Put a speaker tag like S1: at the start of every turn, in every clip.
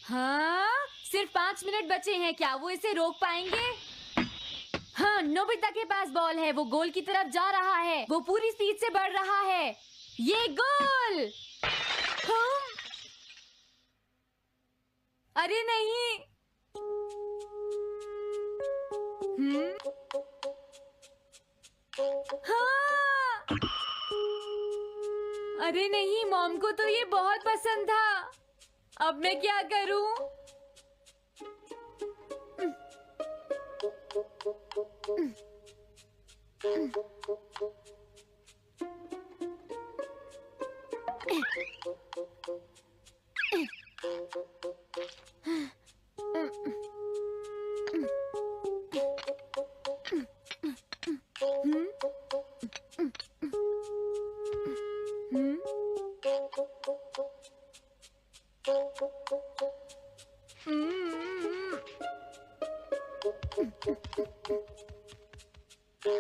S1: हाँ, सिर्फ 5 मिनट बचे हैं। क्या वो इसे रोक पाएंगे? हाँ, नोबिता के पास बॉल है। वो गोल की तरफ जा रहा है। वो पूरी स्पीड से बढ़ रहा है। ये गोल! हाँ? अरे नहीं! हाँ! अरे नहीं, मॉम को तो ये बहुत पसंद था। अब मैं क्या करूं?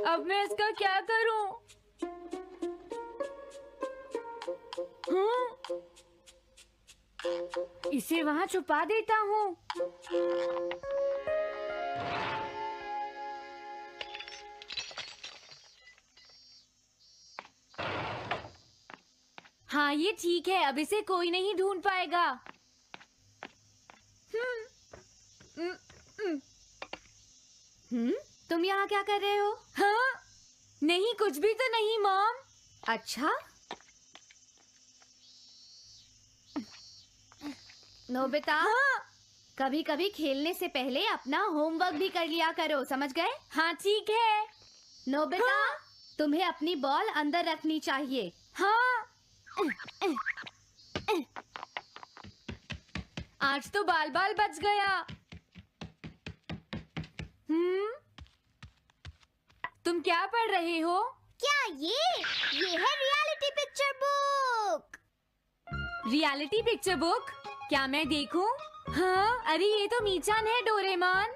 S1: अब मैं इसका क्या करूं? इसे वहां छुपा देता हूँ। हाँ, ये ठीक है। अब इसे कोई नहीं ढूंढ पाएगा। तुम यहाँ क्या कर रहे हो? हाँ? नहीं, कुछ भी तो नहीं मॉम। अच्छा, नोबिता, हाँ? कभी कभी खेलने से पहले अपना होमवर्क भी कर लिया करो, समझ गए? हाँ ठीक है। नोबिता, हाँ? तुम्हें अपनी बॉल अंदर रखनी चाहिए। हाँ। आज तो बाल बाल बच गया। तुम क्या पढ़ रहे हो?
S2: क्या ये है reality picture book.
S1: Reality picture book? क्या मैं देखूं? हाँ, अरे ये तो मीचान है, डोरेमोन।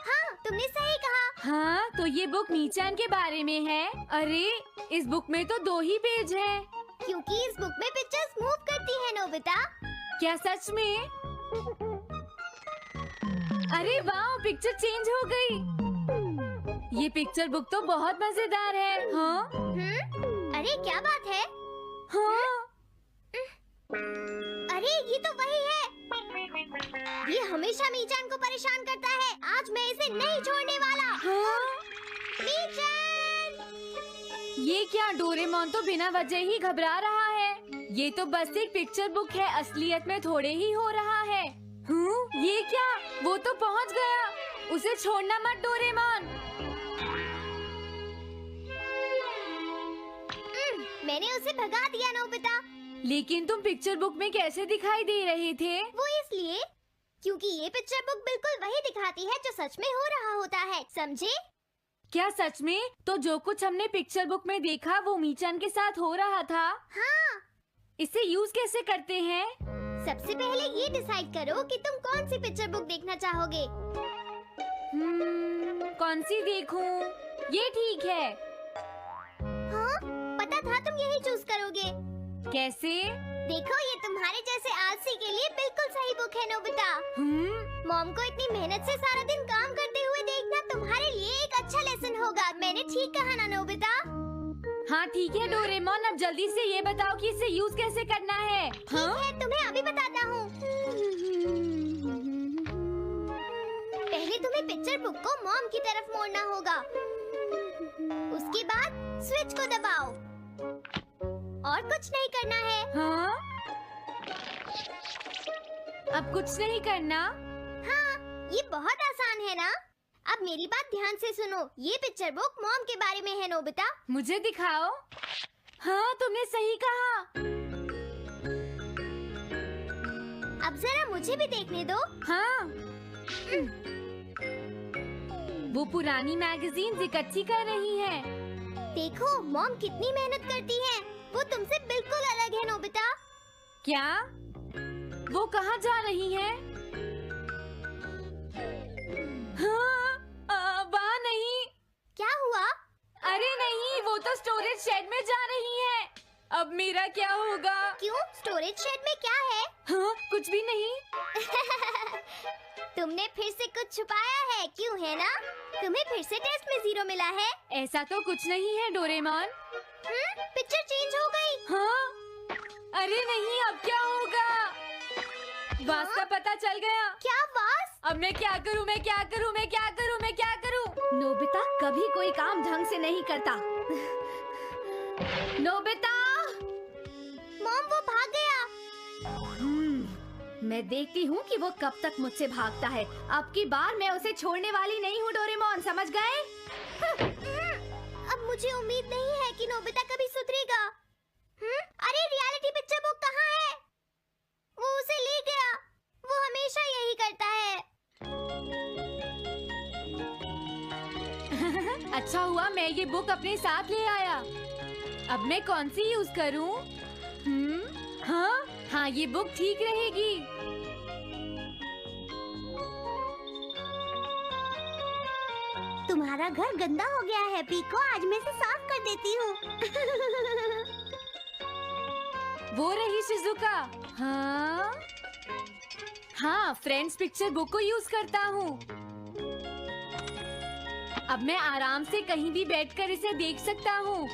S2: हाँ, तुमने सही कहा।
S1: हाँ, तो ये बुक मीचान के बारे में है। अरे, इस बुक में तो 2 ही पेज हैं।
S2: क्योंकि इस बुक में पिक्चर्स मूव करती है नोबिता।
S1: क्या सच में? अरे वाह, पिक्चर चेंज हो गई। ये पिक्चर बुक तो बहुत मजेदार है। हाँ?
S2: अरे क्या बात है?
S1: हाँ?
S2: अरे ये तो वही है। ये हमेशा मीचान को परेशान करता है। आज मैं इसे नहीं छोड़ने वाला।
S1: हाँ?
S2: मीचान!
S1: ये क्या, डोरेमोन तो बिना वजह ही घबरा रहा है। ये तो बस एक पिक्चर बुक है, असलियत में थोड़े ही हो रहा है। ये क्या? वो तो पहुंच गया। उसे छोड़ना मत डोरेमोन।
S2: मैंने उसे भगा दिया नोबिता।
S1: लेकिन तुम पिक्चर बुक में कैसे दिखाई दे रहे थे?
S2: वो इसलिए क्योंकि ये पिक्चर बुक बिल्कुल वही दिखाती है जो सच में हो रहा होता है, समझे?
S1: क्या सच में? तो जो कुछ हमने पिक्चर बुक में देखा वो मीचान के साथ हो रहा था?
S2: हाँ।
S1: इसे यूज कैसे करते हैं?
S2: सबसे पहले ये डिसाइड करो कि तुम कौन सी पिक्चर बुक देखना चाहोगे।
S1: कौन सी देखूं? ये ठीक है।
S2: हाँ, पता था तुम यही चूज करोगे।
S1: कैसे?
S2: देखो, ये तुम्हारे जैसे आलसी के लिए बिल्कुल सही बुक है नोबिता। मॉम को इतनी मेहनत से सारा दिन काम करते हुए देखना तुम्हारे लिए एक अच्छा लेसन होगा। मैंने ठीक कहा ना नोबिता?
S1: हाँ ठीक है डोरेमोन, अब जल्दी से ये बताओ कि इसे यूज कैसे करना है।
S2: ठीक है, तुम्हें अभी बताता हूँ। पहले तुम्हें पिक्चर बुक को मॉम की तरफ मोड़ना होगा। उसके बाद स्विच को दबाओ। और कुछ नहीं करना है।
S1: हाँ? अब कुछ नहीं करना?
S2: हाँ, ये बहुत आसान है ना? अब मेरी बात ध्यान से सुनो। ये पिक्चर बुक मॉम के बारे में है नोबिता।
S1: मुझे दिखाओ। हाँ, तुमने सही कहा।
S2: अब जरा मुझे भी देखने दो।
S1: हाँ। वो पुरानी मैगजीन्स इकट्ठी कर रही है।
S2: देखो, मॉम कितनी मेहनत करती है। वो तुमसे बिल्कुल अलग है नोबिता।
S1: क्या? वो कहाँ जा रही है? हाँ, वहाँ नहीं।
S2: क्या हुआ?
S1: अरे नहीं, वो तो स्टोरेज शेड में जा रही है। अब मेरा क्या होगा?
S2: क्यों? स्टोरेज शेड में क्या है?
S1: हाँ, कुछ भी नहीं।
S2: तुमने फिर से कुछ छुपाया है, क्यों है ना? तुम्हें फिर से टेस्ट में 0 मिला है।
S1: ऐसा तो कुछ नहीं है डोरेमोन।
S2: पिक्चर चेंज हो गई।
S1: हाँ? अरे नहीं, अब क्या होगा? वास का पता चल गया।
S2: क्या वास?
S1: अब मैं क्या करूँ? मैं क्या करूँ? मैं क्या करूँ? मैं क्या करूँ?
S3: नोबिता कभी कोई काम ढंग से नहीं करता। नोबिता!
S2: मॉम, वो भाग गया।
S3: मैं देखती हूँ कि वो कब तक मुझसे भागता है। अब की बार मैं उसे छोड़ने वाली नहीं हूँ डोरेमोन, समझ गए?
S2: अब मुझे उम्मीद नहीं है कि नोबिता कभी सुधरेगा। अरे रियलिटी पिक्चर बुक कहाँ है? वो उसे ले गया। वो हमेशा यही करता है।
S1: अच्छा हुआ मैं ये बुक अपने साथ ले आया। अब मैं कौन सी यूज करूँ? हाँ हाँ, ये बुक ठीक रहेगी।
S2: तुम्हारा घर गंदा हो गया है पीको, आज मैं इसे साफ कर देती हूँ।
S1: वो रही शिजुका। हाँ हाँ, फ्रेंड्स पिक्चर बुक को यूज करता हूँ। अब मैं आराम से कहीं भी बैठकर इसे देख सकता हूँ।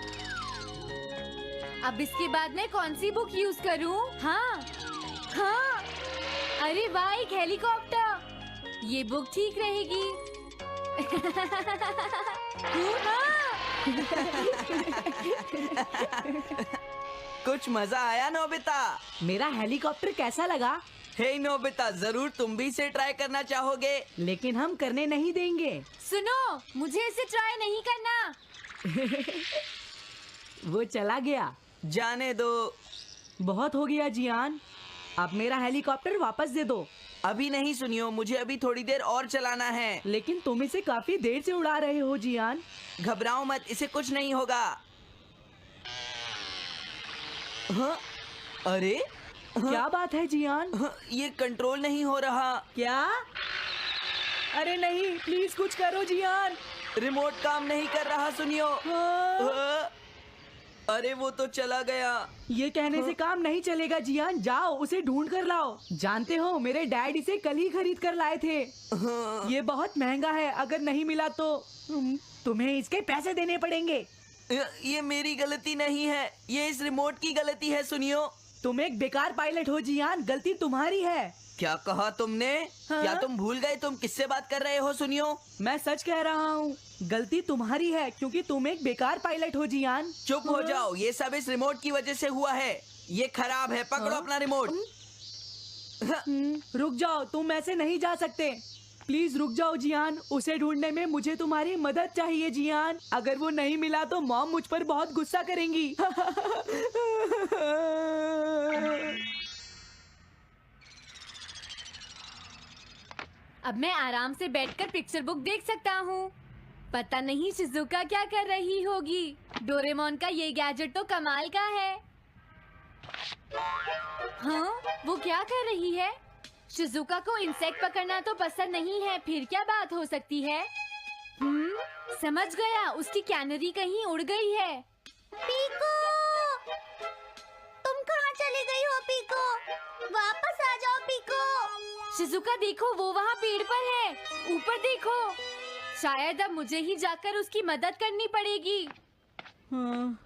S1: अब इसके बाद मैं कौन सी बुक यूज करूँ? हाँ हाँ, अरे वाह, एक हेलीकॉप्टर। ये बुक ठीक रहेगी।
S4: कुछ मजा आया नोबिता?
S5: मेरा हेलीकॉप्टर कैसा लगा?
S4: हे नोबिता, जरूर तुम भी इसे ट्राई करना चाहोगे।
S5: लेकिन हम करने नहीं देंगे।
S1: सुनो, मुझे इसे ट्राई नहीं करना।
S5: वो चला गया।
S4: जाने दो।
S5: बहुत हो गया जियान, अब मेरा हेलीकॉप्टर वापस दे दो।
S4: अभी नहीं सुनियो, मुझे अभी थोड़ी देर और चलाना है।
S5: लेकिन तुम इसे काफी देर से उड़ा रहे हो जियान।
S4: घबराओ मत, इसे कुछ नहीं होगा। हाँ? अरे
S5: क्या बात है जियान?
S4: ये कंट्रोल नहीं हो रहा।
S5: क्या? अरे नहीं, प्लीज कुछ करो जियान।
S4: रिमोट काम नहीं कर रहा, सुनियो।
S5: हाँ।
S4: अरे वो तो चला गया।
S5: ये कहने से काम नहीं चलेगा जियान, जाओ उसे ढूंढ कर लाओ। जानते हो मेरे डैड इसे कल ही खरीद कर लाए थे। ये बहुत महंगा है, अगर नहीं मिला तो तुम्हें इसके पैसे देने पड़ेंगे।
S4: ये मेरी गलती नहीं है, ये इस रिमोट की गलती है, सुनियो।
S5: तुम एक बेकार पायलट हो जियान, गलती तुम्हारी है।
S4: क्या कहा तुमने?
S5: हाँ?
S4: क्या तुम भूल गए तुम किससे बात कर रहे हो? सुनियो,
S5: मैं सच कह रहा हूँ, गलती तुम्हारी है क्योंकि तुम एक बेकार पायलट हो जियान।
S4: चुप हो जाओ, ये सब इस रिमोट की वजह से हुआ है। ये खराब है, पकड़ो अपना रिमोट।
S5: रुक जाओ, तुम ऐसे नहीं जा सकते। प्लीज रुक जाओ जियान, उसे ढूंढने में मुझे तुम्हारी मदद चाहिए जियान। अगर वो नहीं मिला तो मॉम मुझ पर बहुत गुस्सा करेंगी।
S1: अब मैं आराम से बैठकर पिक्चर बुक देख सकता हूँ। पता नहीं शिजुका क्या कर रही होगी। डोरेमोन का ये गैजेट तो कमाल का है। हाँ, वो क्या कर रही है? शिजुका को इंसेक्ट पकड़ना तो पसंद नहीं है, फिर क्या बात हो सकती है? समझ गया, उसकी कैनरी कहीं उड़ गई है।
S2: पीको, तुम कहाँ चली गई हो पीको? वापस आ जाओ पीको।
S1: शिजुका देखो, वो वहाँ पेड़ पर है। ऊपर देखो, शायद अब मुझे ही जाकर उसकी मदद करनी पड़ेगी।
S5: हाँ,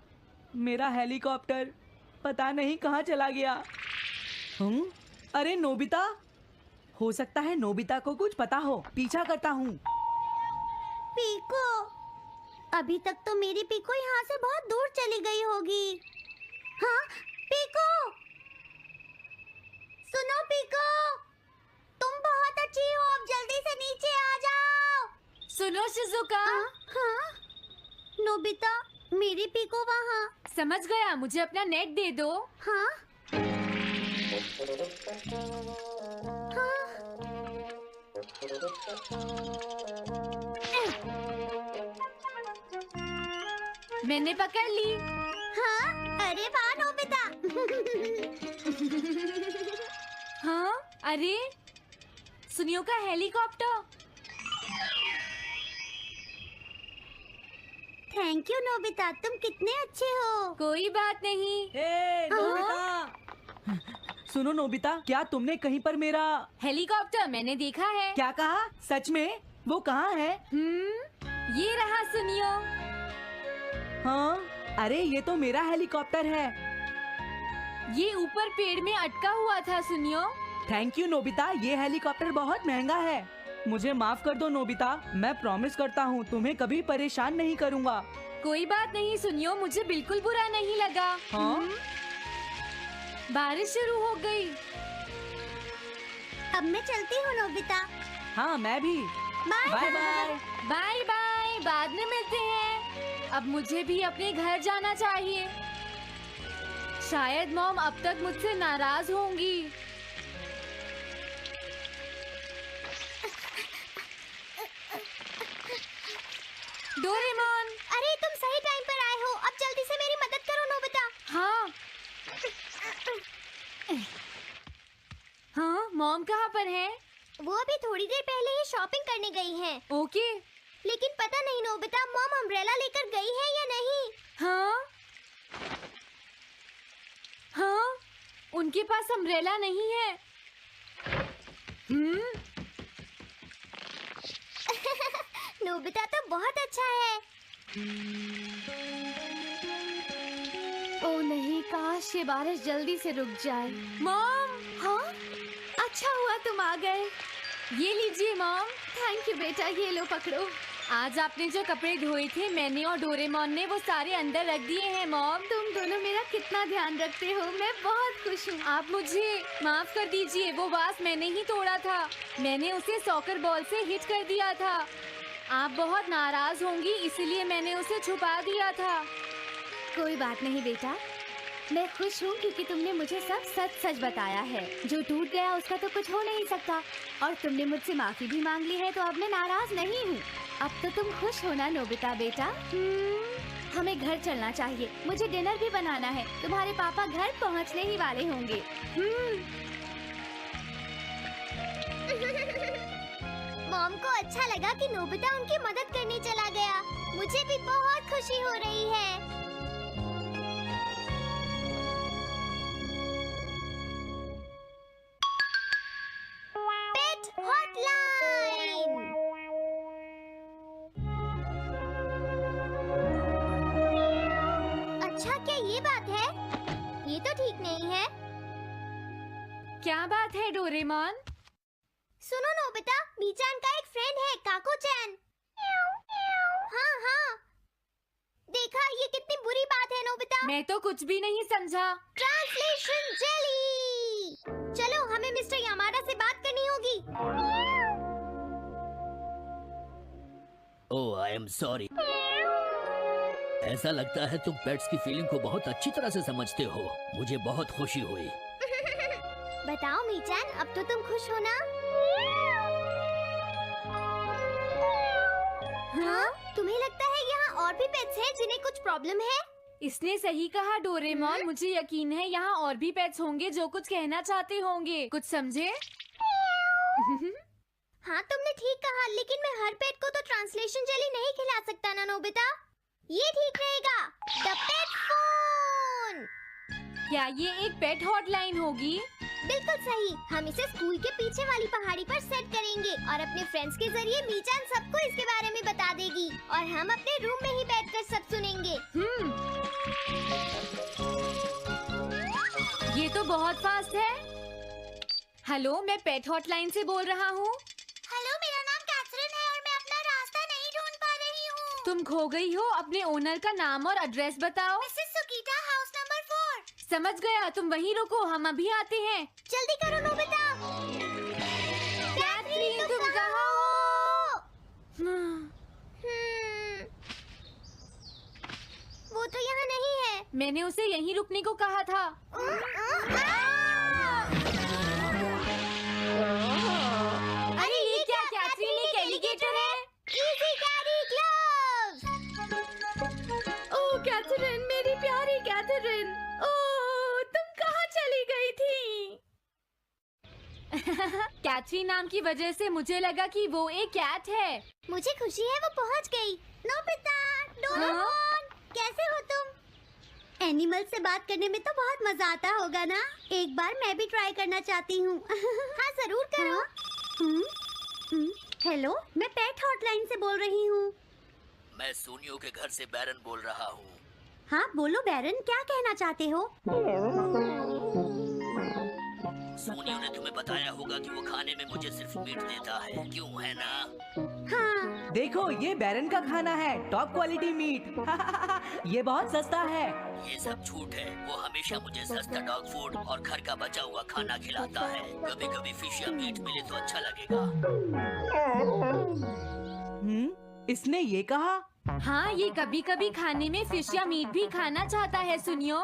S5: मेरा हेलीकॉप्टर पता नहीं कहाँ चला गया। अरे नोबिता, हो सकता है नोबिता को कुछ पता हो, पीछा करता हूँ।
S2: पीको, अभी तक तो मेरी पीको यहाँ से बहुत दूर चली गई होगी। हाँ, पीको, सुनो पीको, तुम बहुत अच्छी हो, अब जल्दी से नीचे आ जाओ।
S1: सुनो शिजुका।
S2: हाँ, नोबिता, मेरी पीको वहाँ।
S1: समझ गया, मुझे अपना नेट दे दो।
S2: हाँ,
S1: मैंने पकड़ ली।
S2: हाँ, अरे वाह नोबिता।
S1: हाँ, अरे सुनियो का हेलीकॉप्टर।
S2: थैंक यू नोबिता, तुम कितने अच्छे हो।
S1: कोई बात नहीं।
S5: हे नोबिता, सुनो नोबिता, क्या तुमने कहीं पर मेरा
S1: हेलीकॉप्टर मैंने देखा है।
S5: क्या कहा? सच में? वो कहाँ है?
S1: ये रहा, सुनियो।
S5: हाँ, अरे ये तो मेरा हेलीकॉप्टर है।
S1: ये ऊपर पेड़ में अटका हुआ था, सुनियो।
S5: थैंक यू नोबिता, ये हेलीकॉप्टर बहुत महंगा है। मुझे माफ कर दो नोबिता, मैं प्रॉमिस करता हूँ तुम्हें कभी परेशान नहीं करूँगा।
S1: कोई बात नहीं सुनियो, मुझे बिल्कुल बुरा नहीं लगा।
S5: हाँ?
S1: बारिश शुरू हो गई।
S2: अब मैं चलती हूँ नोबिता।
S5: हाँ, मैं भी।
S2: Bye
S5: bye bye.
S1: Bye bye, बाद में मिलते हैं। अब मुझे भी अपने घर जाना चाहिए। शायद मॉम अब तक मुझसे नाराज होंगी। डोरेमोन।
S2: अरे तुम सही टाइम पर आए हो। अब जल्दी से मेरी मदद करो नोबिता।
S1: हाँ हाँ, मॉम कहाँ पर है?
S2: वो अभी थोड़ी देर पहले ही शॉपिंग करने गई हैं।
S1: ओके।
S2: लेकिन पता नहीं नोबिता, मॉम अम्ब्रेला लेकर गई है या नहीं।
S1: हाँ हाँ, उनके पास अम्ब्रेला नहीं है।
S2: नोबिता तो बहुत अच्छा है।
S3: ओ नहीं, काश ये बारिश जल्दी से रुक जाए।
S1: मॉम,
S3: हाँ, अच्छा हुआ तुम आ गए।
S1: ये लीजिए मॉम।
S3: थैंक यू बेटा, ये लो पकड़ो।
S1: आज आपने जो कपड़े धोए थे, मैंने और डोरेमोन ने वो सारे अंदर रख दिए हैं मॉम।
S3: तुम दोनों मेरा कितना ध्यान रखते हो, मैं बहुत खुश हूँ।
S1: आप मुझे माफ कर दीजिए, वो वास मैंने ही तोड़ा था। मैंने उसे सॉकर बॉल से हिट कर दिया था। आप बहुत नाराज होंगी, इसीलिए मैंने उसे छुपा दिया था।
S3: कोई बात नहीं बेटा, मैं खुश हूँ क्योंकि तुमने मुझे सब सच सच बताया है। जो टूट गया उसका तो कुछ हो नहीं सकता, और तुमने मुझसे माफी भी मांग ली है, तो अब मैं नाराज नहीं हूँ। अब तो तुम खुश हो ना नोबिता बेटा? हमें घर चलना चाहिए, मुझे डिनर भी बनाना है। तुम्हारे पापा घर पहुँचने ही वाले होंगे।
S2: मॉम को अच्छा लगा कि नोबिता उनकी मदद करने चला गया। मुझे भी बहुत खुशी हो रही है। पेट हॉटलाइन। अच्छा, क्या ये बात है? ये तो ठीक नहीं है।
S1: क्या बात है डोरेमोन?
S2: सुनो नोबिता, मीचान का एक फ्रेंड है, काको-चैन। हाँ हाँ, देखा, ये कितनी बुरी बात है नोबिता।
S1: मैं तो कुछ भी नहीं समझा।
S2: Translation jelly. चलो, हमें मिस्टर यामाडा से बात करनी होगी।
S6: ओह, आई एम सॉरी। ऐसा लगता है तुम पेट्स की फीलिंग को बहुत अच्छी तरह से समझते हो। मुझे बहुत खुशी हुई।
S2: बताओ मीचान, अब तो तुम खुश हो ना? हाँ? तुम्हें लगता है यहाँ और भी पेट्स हैं जिन्हें कुछ प्रॉब्लम है?
S1: इसने सही कहा डोरेमोन, मुझे यकीन है यहाँ और भी पेट्स होंगे जो कुछ कहना चाहते होंगे। कुछ समझे?
S2: हाँ, तुमने ठीक कहा, लेकिन मैं हर पेट को तो ट्रांसलेशन जेली नहीं खिला सकता ना नोबिता। ये ठीक रहेगा। The pet phone.
S1: क्या ये एक पेट हॉटलाइन होगी?
S2: बिल्कुल सही। हम इसे स्कूल के पीछे वाली पहाड़ी पर सेट करेंगे और अपने फ्रेंड्स के जरिए मीचान सबको इसके बारे में बता देगी और हम अपने रूम में ही बैठकर सब सुनेंगे।
S1: ये तो बहुत फास्ट है। हेलो, मैं पेट हॉटलाइन से बोल रहा हूँ।
S2: हेलो, मेरा नाम कैथरीन है और मैं अपना रास्ता नहीं ढूंढ पा रही हूँ।
S1: तुम खो गई हो, अपने ओनर का नाम और एड्रेस बताओ।
S2: Mrs Sukita, house number 4।
S1: समझ गया, तुम वहीं रुको, हम अभी आते हैं।
S2: जल्दी करो नोबिता।
S1: कैथरीन, तुम कहाँ हो?
S2: वो तो यहाँ नहीं है।
S1: मैंने उसे यहीं रुकने को कहा था। अरे ये क्या, कैथरीन एक एलिगेटर है।
S2: Easy carry gloves.
S3: Oh Catherine, मेरी प्यारी कैथरीन, ओह तुम कहाँ चली गई थी?
S1: कैथरीन नाम की वजह से मुझे लगा कि वो एक कैट है।
S2: मुझे खुशी है वो पहुँच गई। नोबिता, डोरेमोन, कैसे हो तुम? एनिमल से बात करने में तो बहुत मजा आता होगा ना? एक बार मैं भी ट्राई करना चाहती हूँ। हाँ जरूर करो। हेलो, मैं पेट हॉटलाइन से बोल रही हूँ।
S6: मैं सोनियो के घर से बैरन बोल रहा हूँ।
S2: हाँ बोलो बैरन, क्या कहना चाहते हो?
S6: सोनियो ने तुम्हें बताया होगा कि वो खाने में मुझे सिर्फ मीट देता है, क्यों है ना?
S2: हाँ।
S5: देखो ये बैरन का खाना है, टॉप क्वालिटी मीट। ये बहुत सस्ता है।
S6: ये सब झूठ है। वो हमेशा मुझे सस्ता डॉग फूड और घर का बचा हुआ खाना खिलाता है। कभी कभी फिश या मीट मिले तो अच्छा लगेगा।
S5: इसने ये कहा?
S1: हाँ, ये कभी कभी खाने में फिश या मीट भी खाना चाहता है सुनियो।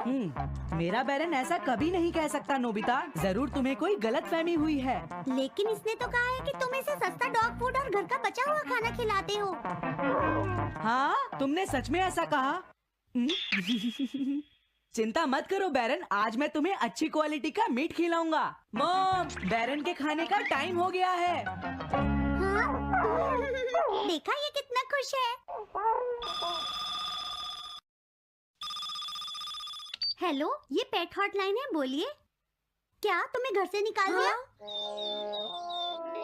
S5: मेरा बैरन ऐसा कभी नहीं कह सकता नोबिता। जरूर तुम्हें कोई गलतफहमी हुई है।
S2: लेकिन इसने तो कहा है कि तुम इसे सस्ता डॉग फूड और घर का बचा हुआ खाना खिलाते हो।
S5: हाँ, तुमने सच में ऐसा कहा? चिंता मत करो बैरन, आज मैं तुम्हें अच्छी क्वालिटी का मीट खिलाऊंगा। मॉम, बैरन के खाने का टाइम हो गया है।
S2: हाँ? देखा ये कितना खुश है। हेलो, ये पेट हॉटलाइन है, बोलिए। क्या तुम्हें घर से निकाल दिया?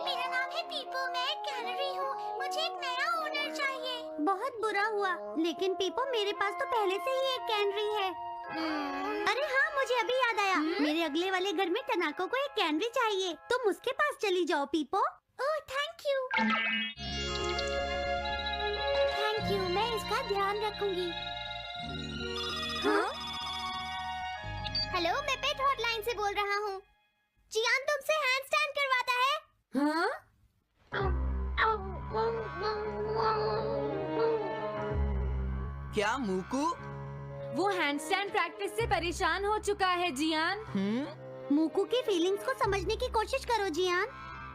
S2: मेरा नाम है पीपो, मैं एक कैनरी हूँ। मुझे एक नया ओनर चाहिए। बहुत बुरा हुआ, लेकिन पीपो मेरे पास तो पहले से ही एक कैनरी है। अरे हाँ, मुझे अभी याद आया। मेरे अगले वाले घर में टनाको को एक कैनरी चाहिए। तुम उसके पास चली जाओ Pipo. Oh thank you. Thank you, मैं इसका ध्यान रखूंगी। हाँ? हेलो, मैं पेट हॉटलाइन से बोल रहा हूँ। जियान तुमसे हैंडस्टैंड करवाता है।
S1: हाँ?
S4: क्या मूकू?
S1: वो हैंडस्टैंड प्रैक्टिस से परेशान हो चुका है जियान।
S2: मूकू की फीलिंग्स को समझने की कोशिश करो जियान।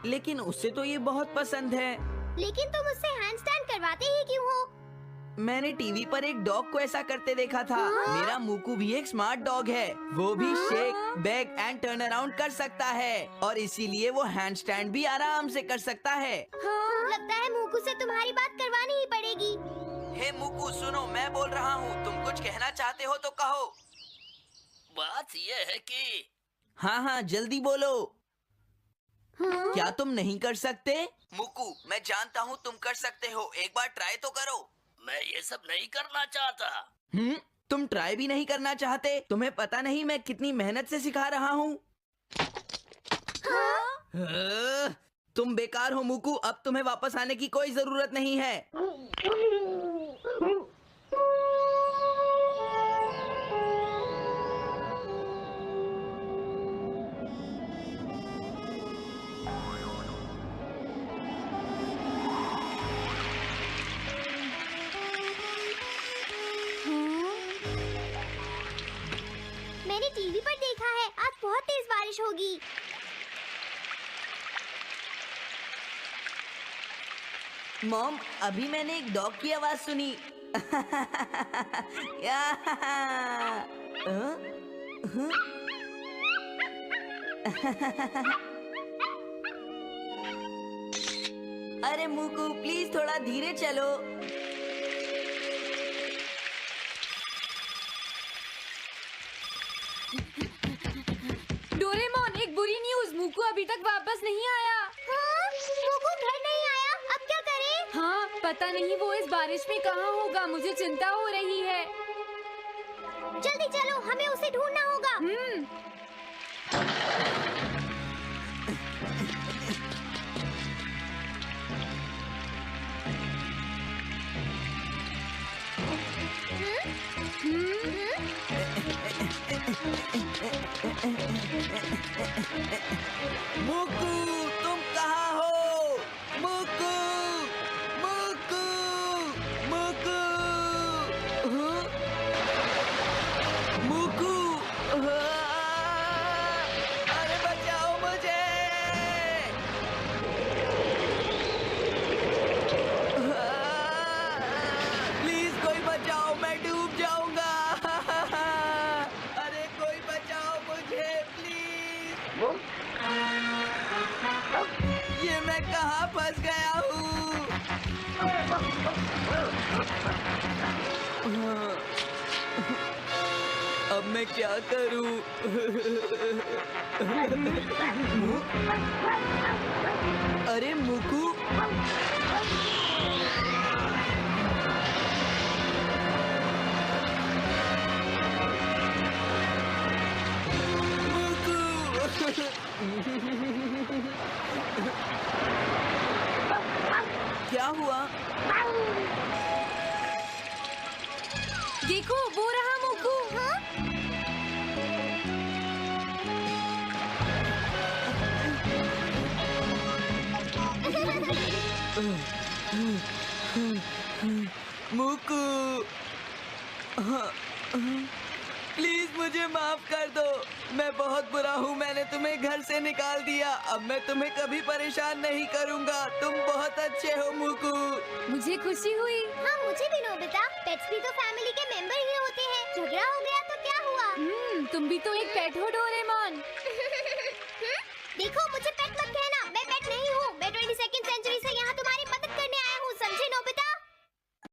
S4: लेकिन उससे तो ये बहुत पसंद है।
S2: लेकिन तुम उससे हैंडस्टैंड करवाते ही क्यों हो?
S4: मैंने टीवी पर एक डॉग को ऐसा करते देखा था। मेरा मूकू भी एक स्मार्ट डॉग है। वो भी shake, back and turn around कर सकता है और इसीलिए वो हैंडस्टैंड भी आराम से कर सकता है।
S2: लगता है मूकू से तुम्हारी बात करवानी ही पड़ेगी।
S4: हे मूकू सुनो, मैं बोल रहा हूँ, तुम कुछ कहना चाहते हो तो कहो।
S6: बात ये है कि
S4: हाँ हाँ जल्दी बोलो। क्या तुम नहीं कर सकते? मूकू, मैं जानता हूँ तुम कर सकते हो, एक बार ट्राई तो करो।
S6: मैं ये सब नहीं करना चाहता।
S4: तुम ट्राई भी नहीं करना चाहते? तुम्हें पता नहीं मैं कितनी मेहनत से सिखा रहा हूँ। तुम बेकार हो मूकू, अब तुम्हें वापस आने की कोई जरूरत नहीं है।
S2: मैंने टीवी पर देखा है, आज बहुत तेज बारिश होगी।
S4: मॉम, अभी मैंने एक डॉग की आवाज सुनी। अरे मूकू प्लीज थोड़ा धीरे चलो।
S1: डोरेमोन, एक बुरी न्यूज़, मूकू अभी तक वापस नहीं आया।
S2: हाँ? मूकू घर नहीं आया, अब क्या करें?
S1: हाँ, पता नहीं वो इस बारिश में कहाँ होगा, मुझे चिंता हो रही है।
S2: जल्दी चलो, हमें उसे ढूंढना होगा।
S4: मूकू तुम कहाँ हो? मूकू, मूकू, मूकू, मूकू, अरे बचाओ मुझे। प्लीज कोई बचाओ, मैं डूब जाऊंगा। अरे कोई बचाओ मुझे प्लीज। मैं क्या करूं? अरे मुकू, क्या हुआ?
S1: देखो वो रहा मुकू।
S4: मुकू, प्लीज मुझे माफ कर दो। मैं बहुत बुरा हूँ, मैंने तुम्हें घर से निकाल दिया। अब मैं तुम्हें कभी परेशान नहीं करूँगा। तुम बहुत अच्छे हो मुकू।
S1: मुझे खुशी हुई।
S2: हाँ मुझे भी नोबिता, पेट्स भी तो फैमिली के मेंबर ही होते हैं। झगड़ा हो गया तो क्या हुआ?
S1: तुम भी तो एक पेट हो डोरेमोन।
S2: देखो मुझे पेट मत